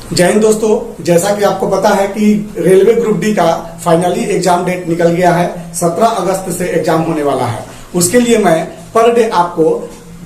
जय हिंद दोस्तों, जैसा कि आपको पता है कि रेलवे ग्रुप डी का फाइनली एग्जाम डेट निकल गया है। 17 अगस्त से एग्जाम होने वाला है। उसके लिए मैं पर डे आपको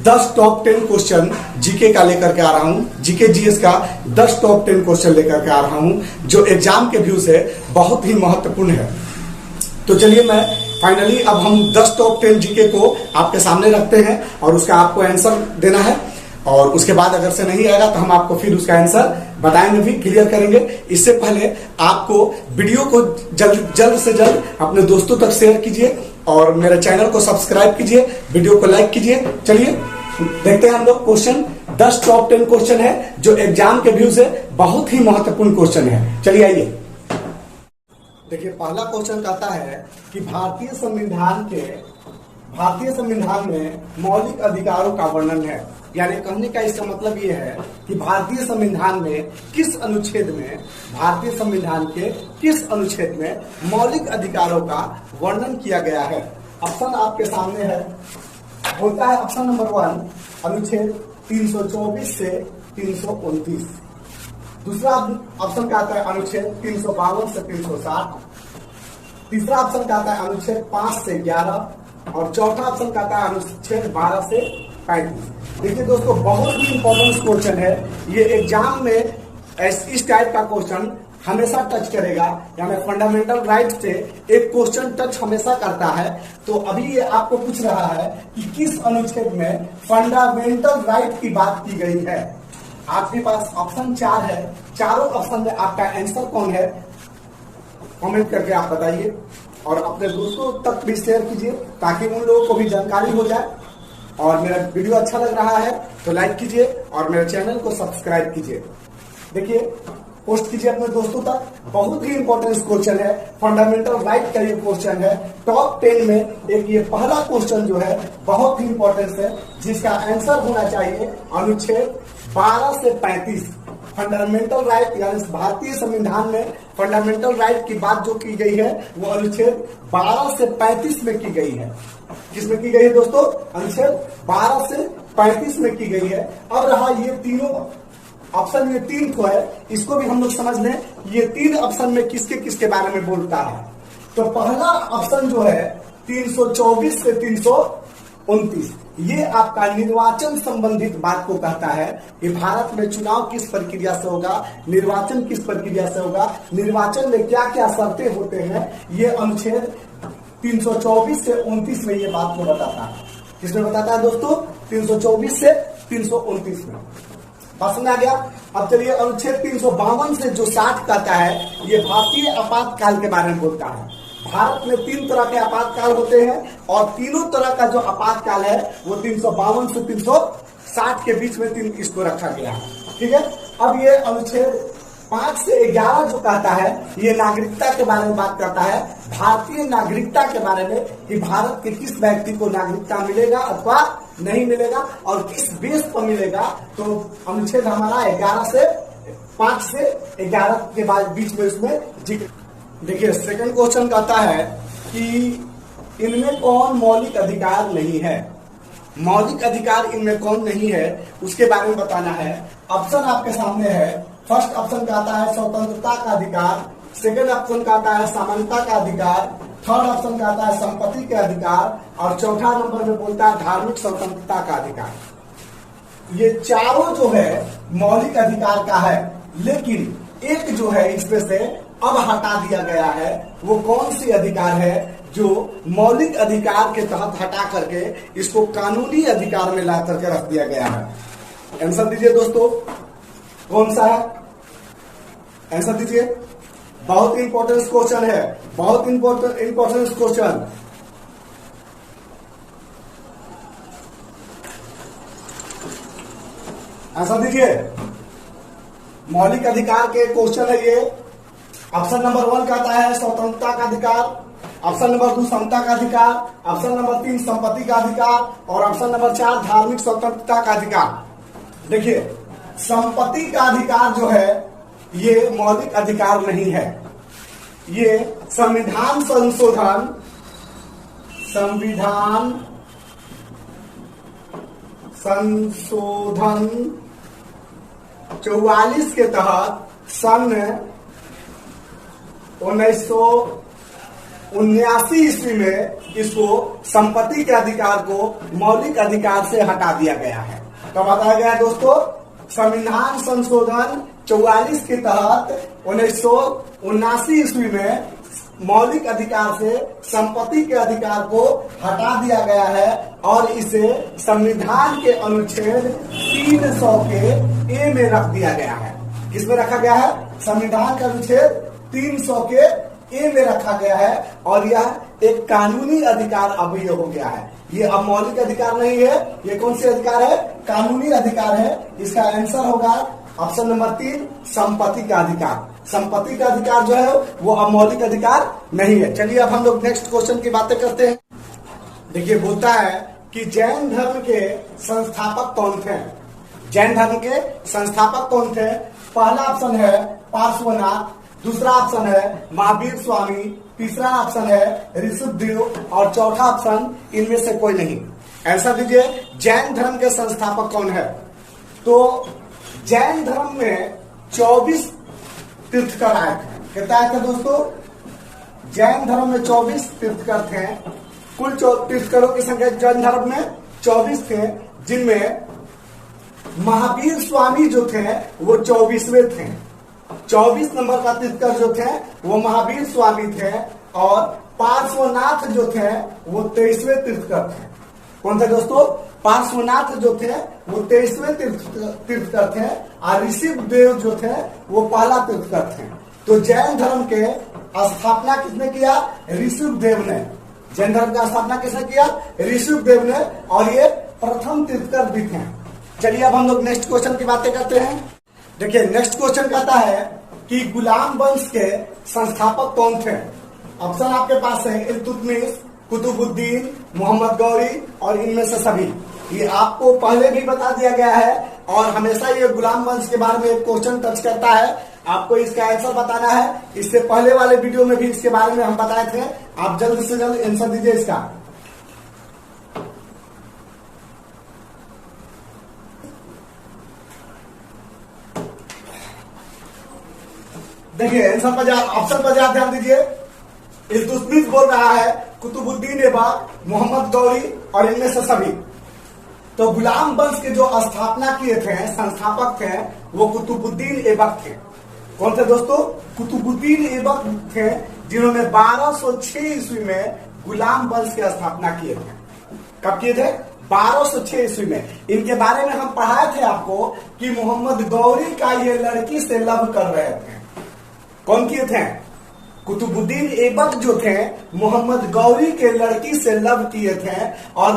10 टॉप 10 क्वेश्चन जीके का लेकर के आ रहा हूं। जीके जीएस का 10 टॉप 10 क्वेश्चन लेकर के आ रहा हूं जो एग्जाम के व्यू से बहुत ही महत्वपूर्ण है। तो चलिए मैं फाइनली अब हम 10 टॉप 10 जीके को आपके सामने रखते हैं और उसका आपको आंसर देना है। और उसके बाद अगर से नहीं आएगा तो हम आपको फिर उसका आंसर बताएंगे, भी क्लियर करेंगे। इससे पहले आपको वीडियो को जल्द से जल्द अपने दोस्तों तक शेयर कीजिए और मेरे चैनल को सब्सक्राइब कीजिए, वीडियो को लाइक कीजिए। चलिए देखते हैं हम लोग क्वेश्चन। 10 टॉप 10 क्वेश्चन है जो एग्जाम के व्यू से बहुत ही महत्वपूर्ण क्वेश्चन है। चलिए आइए देखिए, पहला क्वेश्चन कहता है कि भारतीय संविधान में मौलिक अधिकारों का वर्णन है। यानी कहने का इसका मतलब ये है कि भारतीय संविधान के किस अनुच्छेद में मौलिक अधिकारों का वर्णन किया गया है। ऑप्शन आपके सामने है, होता है ऑप्शन नंबर 1 अनुच्छेद 324 से 329। दूसरा ऑप्शन का आता है अनुच्छेद 352 से 360। तीसरा ऑप्शन का आता है अनुच्छेद 5 से 11 और चौथा ऑप्शन का आता है अनुच्छेद 12 से 35। देखिए दोस्तों, बहुत ही इंपॉर्टेंट क्वेश्चन है ये। एग्जाम में इस टाइप का क्वेश्चन हमेशा टच करेगा, यानी फंडामेंटल राइट से एक क्वेश्चन टच हमेशा करता है। तो अभी ये आपको पूछ रहा है कि किस अनुच्छेद में फंडामेंटल राइट की बात की गई है। आपके पास ऑप्शन 4 है, चारों ऑप्शन में आपका आंसर कौन है कमेंट करके आप बताइए और अपने दोस्तों तक भी शेयर कीजिए ताकि उन लोगों को भी जानकारी हो जाए। और मेरा वीडियो अच्छा लग रहा है तो लाइक कीजिए और मेरे चैनल को सब्सक्राइब कीजिए। देखिए, पोस्ट कीजिए अपने दोस्तों तक। बहुत ही इंपॉर्टेंट क्वेश्चन है, फंडामेंटल राइट का ये क्वेश्चन है। टॉप 10 में एक ये पहला क्वेश्चन जो है बहुत ही इंपॉर्टेंट है, जिसका आंसर होना चाहिए अनुच्छेद 12 से 35। फंडामेंटल राइट यानी भारतीय संविधान में फंडामेंटल राइट की बात जो की गई है वो अनुच्छेद 12 से 35 में की गई है। किसमें की गई है दोस्तों? अनुच्छेद 12 से 35 में की गई है। अब रहा ये तीनों ऑप्शन, ये 3 को है, इसको भी हम लोग समझ लें। ये 3 ऑप्शन में किसके किसके बारे में बोलता है। तो पहला ऑप्शन जो है 324 से 329, ये आपका निर्वाचन संबंधित बात को कहता है कि भारत में चुनाव किस प्रक्रिया से होगा, निर्वाचन किस प्रक्रिया से होगा, निर्वाचन में क्या क्या शर्तें होते हैं। ये अनुच्छेद 324 से 29 में ये बात को बताता है। किसमें बताता है दोस्तों? 324 से 329 में। पसंद आ गया? अब चलिए अनुच्छेद 352 से जो 60 कहता है, ये भारतीय आपातकाल के बारे में बोलता है। भारत में 3 तरह के आपातकाल होते हैं और तीनों तरह का जो आपातकाल है वो 352 से 360 के बीच में इसको रखा गया है। ठीक है। अब ये अनुच्छेद 5 से 11 जो कहता है, ये नागरिकता के बारे में बात करता है। भारतीय नागरिकता के बारे में कि भारत के किस व्यक्ति को नागरिकता मिलेगा अथवा नहीं मिलेगा और किस बेस पर मिलेगा। तो अनुच्छेद हमारा 5 से 11 के बाद बीच में उसमें देखिए, सेकंड क्वेश्चन कहता है कि इनमें कौन मौलिक अधिकार नहीं है। मौलिक अधिकार इनमें कौन नहीं है उसके बारे में बताना है। ऑप्शन आपके सामने है। फर्स्ट ऑप्शन कहता है स्वतंत्रता का अधिकार, सेकंड ऑप्शन कहता है समानता का अधिकार, थर्ड ऑप्शन कहता है संपत्ति के अधिकार और चौथा नंबर में बोलता है धार्मिक स्वतंत्रता का अधिकार। ये चारों जो है मौलिक अधिकार का है, लेकिन एक जो है इसमें से अब हटा दिया गया है। वो कौन सी अधिकार है जो मौलिक अधिकार के तहत हटा करके इसको कानूनी अधिकार में ला करके रख दिया गया है। आंसर दीजिए दोस्तों, कौन सा है? आंसर दीजिए। बहुत इंपॉर्टेंट क्वेश्चन है, बहुत इंपॉर्टेंट क्वेश्चन। आंसर दीजिए। मौलिक अधिकार के क्वेश्चन है ये। ऑप्शन नंबर 1 कहता है स्वतंत्रता का अधिकार, ऑप्शन नंबर 2 समता का अधिकार, ऑप्शन नंबर 3 संपत्ति का अधिकार और ऑप्शन नंबर 4 धार्मिक स्वतंत्रता का अधिकार। देखिए, संपत्ति का अधिकार जो है ये मौलिक अधिकार नहीं है। ये संविधान 44 के तहत सन 1979 ईस्वी में इसको संपत्ति के अधिकार को मौलिक अधिकार से हटा दिया गया है। तो बताया गया है दोस्तों, संविधान संशोधन 44 के तहत 1979 ईस्वी में मौलिक अधिकार से संपत्ति के अधिकार को हटा दिया गया है और इसे संविधान के अनुच्छेद 300 के ए में रख दिया गया है। किसमें रखा गया है? संविधान का अनुच्छेद 300 के ए में रखा गया है और यह एक कानूनी अधिकार अब ये हो गया है। ये अब मौलिक अधिकार नहीं है, ये कौन से अधिकार है? कानूनी अधिकार है। इसका आंसर होगा ऑप्शन नंबर 3, संपत्ति का अधिकार। संपत्ति का अधिकार जो है वो अब मौलिक अधिकार नहीं है। चलिए अब हम लोग नेक्स्ट क्वेश्चन की बातें करते हैं। देखिए बोलता है कि जैन धर्म के संस्थापक कौन थे? जैन धर्म के संस्थापक कौन थे? पहला ऑप्शन है पार्श्वनाथ, दूसरा ऑप्शन है महावीर स्वामी, तीसरा ऑप्शन है ऋषभदेव और चौथा ऑप्शन इनमें से कोई नहीं। आंसर दीजिए, जैन धर्म के संस्थापक कौन है? तो जैन धर्म में 24 तीर्थकर आए थे। कितना आए थे दोस्तों? जैन धर्म में 24 तीर्थकर थे। कुल तीर्थकरों की संख्या जैन धर्म में 24 थे, जिनमें महावीर स्वामी जो थे वो 24वें थे। 24 नंबर का तीर्थकर जो थे वो महावीर स्वामी थे और पार्श्वनाथ जो थे वो 23वें तीर्थकर थे। कौन थे दोस्तों? पार्श्वनाथ जो थे वो 23वें तीर्थकर थे और ऋषभदेव जो थे वो पहला तीर्थकर थे। तो जैन धर्म के स्थापना किसने किया? ऋषभदेव ने। जैन धर्म का स्थापना किसने किया? ऋषभदेव ने और ये प्रथम तीर्थकर भी थे। चलिए अब हम लोग नेक्स्ट क्वेश्चन की बातें करते हैं। देखिए नेक्स्ट क्वेश्चन कहता है कि गुलाम वंश के संस्थापक कौन थे? ऑप्शन आपके पास है इल्तुतमिश, कुतुबुद्दीन, मोहम्मद गौरी और इनमें से सभी। ये आपको पहले भी बता दिया गया है और हमेशा ये गुलाम वंश के बारे में एक क्वेश्चन टच करता है। आपको इसका आंसर बताना है। इससे पहले वाले वीडियो में भी इसके बारे में हम बताए थे। आप जल्द से जल्द आंसर दीजिए इसका। देखिए आंसर पर ऑप्शन पर ध्यान दीजिए। इल्तुतमिश बोल रहा है, कुतुबुद्दीन ऐबक, मोहम्मद गौरी और इनमें से सभी। तो गुलाम वंश के जो स्थापना किए थे, संस्थापक थे, वो कुतुबुद्दीन ऐबक थे। कौन थे दोस्तों? कुतुबुद्दीन ऐबक थे, जिन्होंने 1206 ईस्वी में गुलाम वंश की स्थापना किए थे। कब किए थे? 1206 ईस्वी में। इनके बारे में हम पढ़ाए थे आपको कि मोहम्मद गौरी का ये लड़की से लव कर रहे थे। कौन किए थे? कुतुबुद्दीन ऐबक जो थे मोहम्मद गौरी के लड़की से लव किए थे और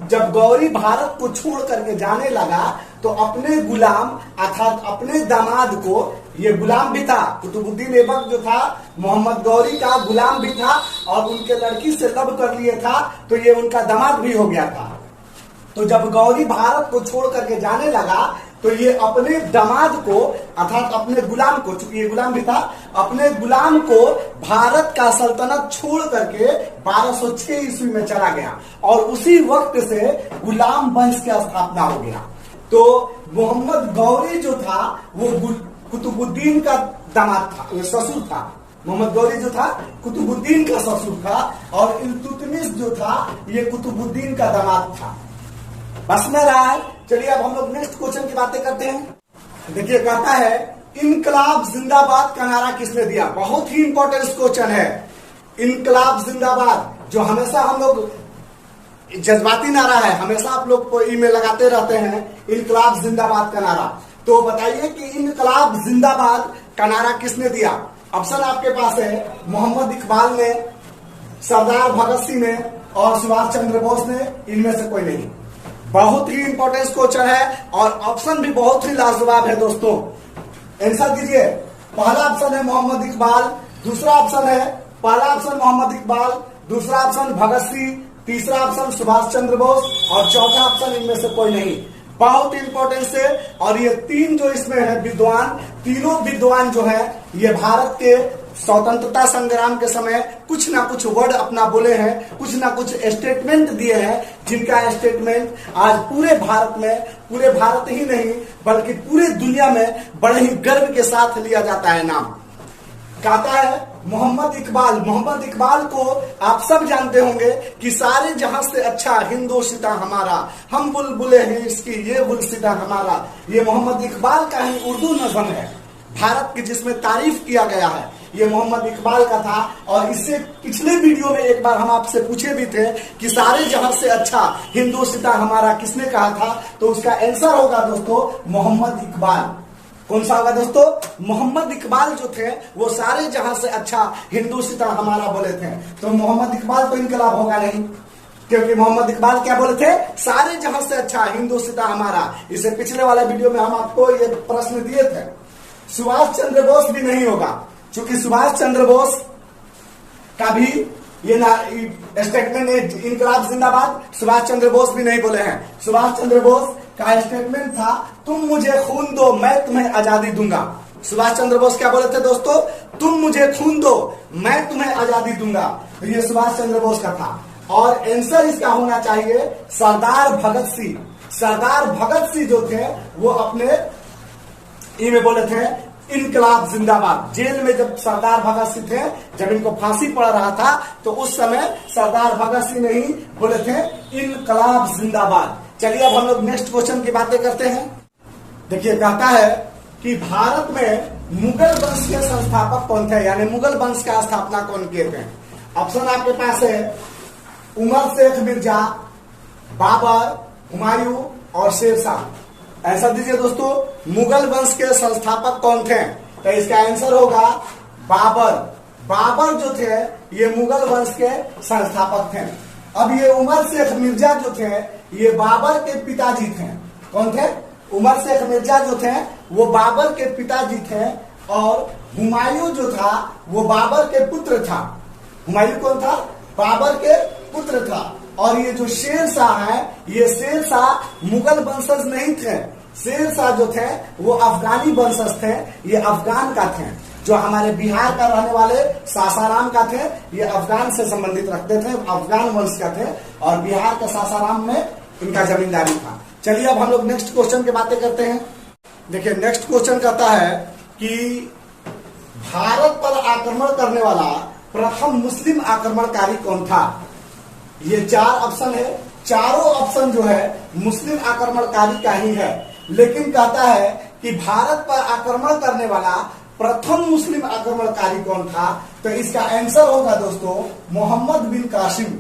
जब गौरी भारत को छोड़ करके जाने लगा तो अपने गुलाम अर्थात अपने दामाद को, ये गुलाम भी था, कुतुबुद्दीन ऐबक जो था मोहम्मद गौरी का गुलाम भी था और उनके लड़की से लव कर लिए था, तो ये उनका दामाद भी हो गया था। तो जब गौरी भारत को छोड़ करके जाने लगा तो ये अपने दामाद को अर्थात अपने गुलाम को, चूंकि ये गुलाम भी था, अपने गुलाम को भारत का सल्तनत छोड़ करके 1206 ईस्वी में चला गया और उसी वक्त से गुलाम वंश की स्थापना हो गया। तो मोहम्मद गौरी जो था वो कुतुबुद्दीन का दामाद था, ससुर था। मोहम्मद गौरी जो था कुतुबुद्दीन का ससुर था और इल्तुतमिश जो था ये कुतुबुद्दीन का दामाद था। बस में रहा है। चलिए अब हम लोग नेक्स्ट क्वेश्चन की बातें करते हैं। देखिए कहता है इनकलाब जिंदाबाद का नारा किसने दिया? बहुत ही इंपॉर्टेंट क्वेश्चन है। इनकलाब जिंदाबाद जो हमेशा हम लोग जज्बाती नारा है, हमेशा आप लोग को ईमेल लगाते रहते हैं इनकलाब जिंदाबाद का नारा। तो बताइए कि इनकलाब जिंदाबाद का नारा किसने दिया? ऑप्शन आपके पास है मोहम्मद इकबाल ने, सरदार भगत सिंह ने और सुभाष चंद्र बोस ने, इनमें से कोई नहीं। बहुत ही इंपॉर्टेंट क्वेश्चन है और ऑप्शन भी बहुत ही लाजवाब है दोस्तों। आंसर दीजिए। पहला ऑप्शन है मोहम्मद इकबाल, दूसरा ऑप्शन है, पहला ऑप्शन मोहम्मद इकबाल, दूसरा ऑप्शन भगत सिंह, तीसरा ऑप्शन सुभाष चंद्र बोस और चौथा ऑप्शन इनमें से कोई नहीं। बहुत इंपॉर्टेंस है। और ये तीन जो इसमें है विद्वान, तीनों विद्वान जो है ये भारत के स्वतंत्रता संग्राम के समय कुछ ना कुछ वर्ड अपना बोले हैं, कुछ ना कुछ स्टेटमेंट दिए हैं, जिनका स्टेटमेंट आज पूरे भारत में, पूरे भारत ही नहीं बल्कि पूरे दुनिया में बड़े ही गर्व के साथ लिया जाता है नाम। कहता है मोहम्मद इकबाल। मोहम्मद इकबाल को आप सब जानते होंगे कि सारे जहां से अच्छा हिंदोस्तां हमारा, हम बुलबुले हैं इसकी ये गुलसिता हमारा। ये मोहम्मद इकबाल का ही उर्दू नज़्म है भारत की, जिसमें तारीफ किया गया है। ये मोहम्मद इकबाल का था। और इससे पिछले वीडियो में एक बार हम आपसे पूछे भी थे कि सारे जहां से अच्छा हिंदोस्तां हमारा किसने कहा था, तो उसका आंसर होगा दोस्तों मोहम्मद इकबाल। कौन सा होगा दोस्तों? मोहम्मद इकबाल जो थे वो सारे जहां से अच्छा हिंदुस्तां हमारा बोले थे। तो मोहम्मद इकबाल तो इनकलाब होगा नहीं, क्योंकि मोहम्मद इकबाल क्या बोले थे? सारे जहां से अच्छा हिंदुस्तां हमारा। इससे पिछले वाले वीडियो में हम आपको ये प्रश्न दिए थे। सुभाष चंद्र बोस भी नहीं होगा, क्योंकि सुभाष चंद्र बोस का भी ये ना स्टेटमेंट है इनकलाब जिंदाबाद, सुभाष चंद्र बोस भी नहीं बोले हैं। सुभाष चंद्र बोस का स्टेटमेंट था तुम मुझे खून दो मैं तुम्हें आजादी दूंगा। सुभाष चंद्र बोस क्या बोले थे दोस्तों? तुम मुझे खून दो मैं तुम्हें आजादी दूंगा। तो ये सुभाष चंद्र बोस का था। और आंसर इसका होना चाहिए सरदार भगत सिंह। सरदार भगत सिंह जो थे वो अपने में बोले थे इनकलाब जिंदाबाद। जेल में जब सरदार भगत सिंह थे, जब इनको फांसी पड़ रहा था, तो उस समय सरदार भगत सिंह ने ही बोले थे इनकलाब जिंदाबाद। चलिए अब हम लोग नेक्स्ट क्वेश्चन की बातें करते हैं। देखिए कहता है कि भारत में मुगल वंश के संस्थापक कौन थे, यानी मुगल वंश का स्थापना कौन किए थे। ऑप्शन आपके पास है उमर शेख मिर्जा, बाबर, हुमायूं और शेरशाह। ऐसा दीजिए दोस्तों, मुगल वंश के संस्थापक कौन थे? तो इसका आंसर होगा बाबर। बाबर जो थे ये मुगल वंश के संस्थापक थे। अब ये उमर शेख मिर्जा जो थे ये बाबर के पिताजी थे। कौन थे? उमर शेख मिर्जा जो थे वो बाबर के पिताजी थे। और हुमायूं जो था वो बाबर के पुत्र था। हुमायूं कौन था? बाबर के पुत्र था। और ये जो शेरशाह है ये शेरशाह मुगल वंशज नहीं थे। शेरशाह जो थे वो अफगानी वंशज थे। ये अफगान का थे। जो हमारे बिहार का रहने वाले सासाराम का थे ये अफगान से संबंधित रखते थे, अफगान वंश का थे। और बिहार के सासाराम में इनका जमींदारी था। चलिए अब हम लोग नेक्स्ट क्वेश्चन की बातें करते हैं। देखिए नेक्स्ट क्वेश्चन कहता है कि भारत पर आक्रमण करने वाला प्रथम मुस्लिम आक्रमणकारी कौन था। ये 4 ऑप्शन है। चारों ऑप्शन जो है मुस्लिम आक्रमणकारी का ही है। लेकिन कहता है कि भारत पर आक्रमण करने वाला प्रथम मुस्लिम आक्रमणकारी कौन था। तो इसका आंसर होगा दोस्तों मोहम्मद बिन कासिम।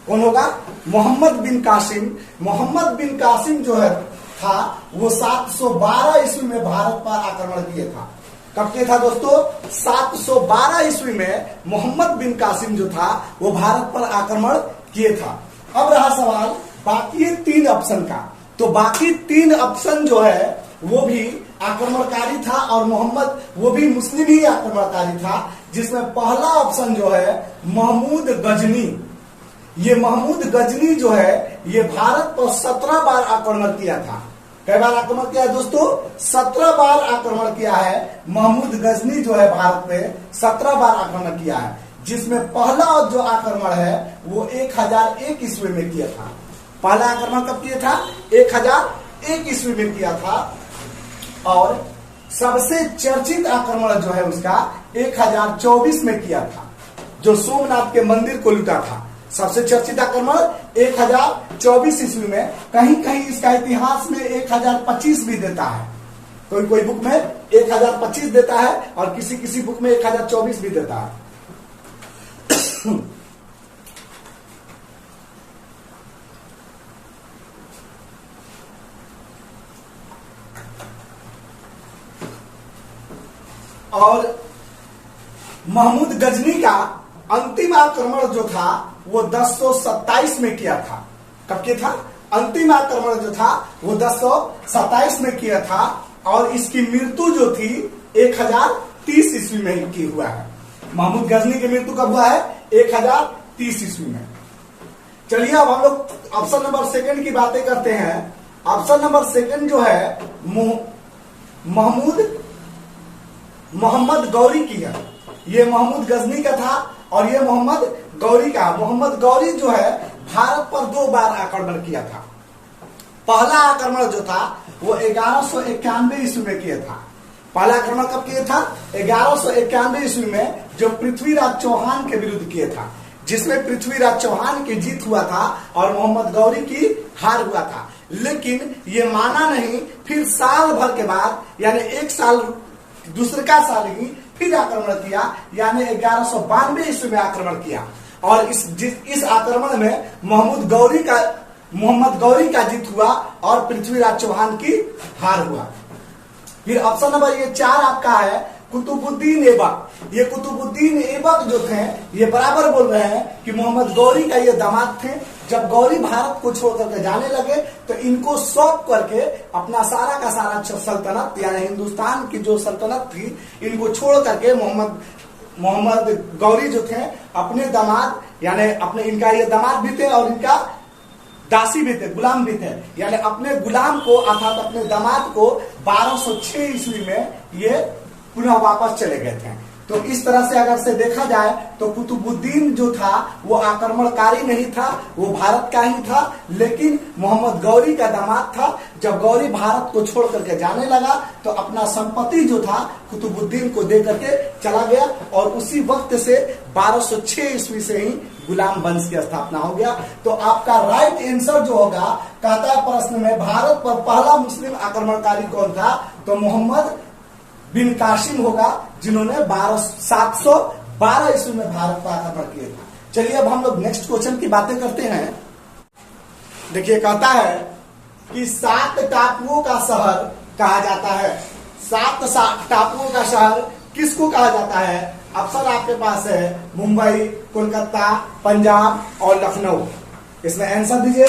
कौन होगा? मोहम्मद बिन कासिम। मोहम्मद बिन कासिम जो है था वो 712 ईस्वी में भारत पर आक्रमण किया था। कब किया था दोस्तों? 712 ईस्वी में मोहम्मद बिन कासिम जो था वो भारत पर आक्रमण किए था। अब रहा सवाल बाकी 3 ऑप्शन का। तो बाकी 3 ऑप्शन जो है वो भी आक्रमणकारी था और मोहम्मद वो भी मुस्लिम ही आक्रमणकारी था। जिसमें पहला ऑप्शन जो है महमूद गजनी। ये महमूद गजनी जो है ये भारत पर 17 बार आक्रमण किया था। कई बार आक्रमण किया है दोस्तों? 17 बार आक्रमण किया है। महमूद गजनी जो है भारत पे 17 बार आक्रमण किया है। जिसमें पहला जो आक्रमण है वो 1001 ईस्वी में किया था। पहला आक्रमण कब किया था? 1001 ईस्वी में किया था। और सबसे चर्चित आक्रमण जो है उसका 1024 में किया था, जो सोमनाथ के मंदिर को लूटा था। सबसे चर्चित आक्रमण 1024 ईस्वी में। कहीं कहीं इसका इतिहास में 1025 भी देता है। कोई कोई बुक में 1025 देता है और किसी किसी बुक में 1024 भी देता है। और महमूद गजनी का अंतिम आक्रमण जो था वो 1027 में किया था। कब किया था? अंतिम आक्रमण जो था वो 1027 में किया था। और इसकी मृत्यु जो थी 1030 ईस्वी में की हुआ है। महमूद गजनी की मृत्यु कब हुआ है? 1030 ईस्वी में। चलिए अब हम लोग ऑप्शन नंबर 2 की बातें करते हैं। ऑप्शन नंबर सेकंड जो है मोहम्मद गौरी की है। ये मोहम्मद गजनी का था और ये मोहम्मद गौरी का। मोहम्मद गौरी जो है भारत पर 2 बार आक्रमण किया था। पहला आक्रमण जो था वो 1191 ईस्वी में किया था। पहला आक्रमण कब किया था? 1191 ईस्वी में, जो पृथ्वीराज चौहान के विरुद्ध किया था, जिसमें पृथ्वीराज चौहान की जीत हुआ था और मोहम्मद गौरी की हार हुआ था। लेकिन ये माना नहीं, फिर साल भर के बाद यानी 1 साल दूसरे का साल ही फिर आक्रमण किया, यानी 1192 ईस्वी में आक्रमण किया। और इस आक्रमण में मोहम्मद गौरी का जीत हुआ और पृथ्वीराज चौहान की हार हुआ। फिर ऑप्शन नंबर ये 4 आपका है कुतुबुद्दीन ऐबक। ये कुतुबुद्दीन ऐबक जो थे ये बराबर बोल रहे हैं कि मोहम्मद गौरी का ये दामाद थे। जब गौरी भारत को छोड़ करके जाने लगे तो इनको सौंप करके अपना सारा का सारा सल्तनत यानी हिंदुस्तान की जो सल्तनत थी इनको छोड़ करके मोहम्मद गौरी जो थे अपने दामाद यानी अपने इनका ये दामाद भी थे और इनका दासी भी थे, गुलाम भी थे, यानी अपने गुलाम को अर्थात अपने दामाद को 1206 ईस्वी में ये पुनः वापस चले गए थे। तो इस तरह से अगर से देखा जाए तो कुतुबुद्दीन जो था वो आक्रमणकारी नहीं था, वो भारत का ही था, लेकिन मोहम्मद गौरी का दामाद था। जब गौरी भारत को छोड़ करके जाने लगा तो अपना संपत्ति जो था कुतुबुद्दीन को दे करके चला गया और उसी वक्त से 1206 ईस्वी से ही गुलाम वंश की स्थापना हो गया। तो आपका राइट आंसर जो होगा, कहता है प्रश्न में भारत पर पहला मुस्लिम आक्रमणकारी कौन था, तो मोहम्मद बिन कासिम होगा, जिन्होंने 712 ईस्वी में भारत पर आक्रमण किया था। चलिए अब हम लोग नेक्स्ट क्वेश्चन की बातें करते हैं। देखिए कहता है कि 7 टापुओं का शहर कहा जाता है। 7 टापुओं का शहर किसको कहा जाता है? ऑप्शन आपके पास है मुंबई, कोलकाता, पंजाब और लखनऊ। इसमें आंसर दीजिए।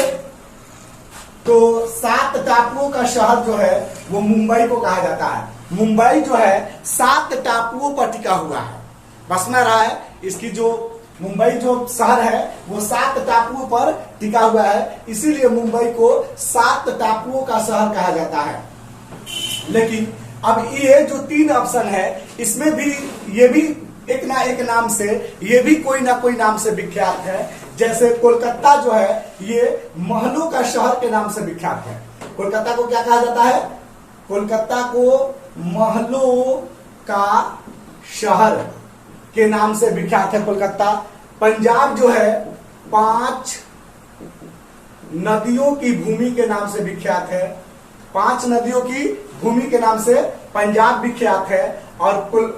तो 7 टापुओं का शहर जो है वो मुंबई को कहा जाता है। मुंबई जो है 7 टापुओं पर टिका हुआ है। बस में रहा है, इसकी जो मुंबई जो शहर है वो 7 टापुओं पर टिका हुआ है, इसीलिए मुंबई को 7 टापुओं का शहर कहा जाता है। लेकिन अब ये जो 3 ऑप्शन है इसमें भी ये भी एक ना एक नाम से, ये भी कोई ना कोई नाम से विख्यात है। जैसे कोलकाता जो है ये महलों का शहर के नाम से विख्यात है। कोलकाता को क्या कहा जाता है? कोलकाता को महलों का शहर के नाम से विख्यात है कोलकाता। पंजाब जो है 5 नदियों की भूमि के नाम से विख्यात है। 5 नदियों की भूमि के नाम से पंजाब विख्यात है। और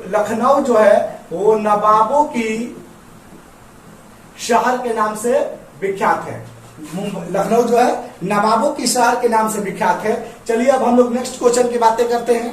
लखनऊ जो है वो नवाबों की शहर के नाम से विख्यात है। लखनऊ जो है नवाबों की शहर के नाम से विख्यात है। चलिए अब हम लोग नेक्स्ट क्वेश्चन की बातें करते हैं।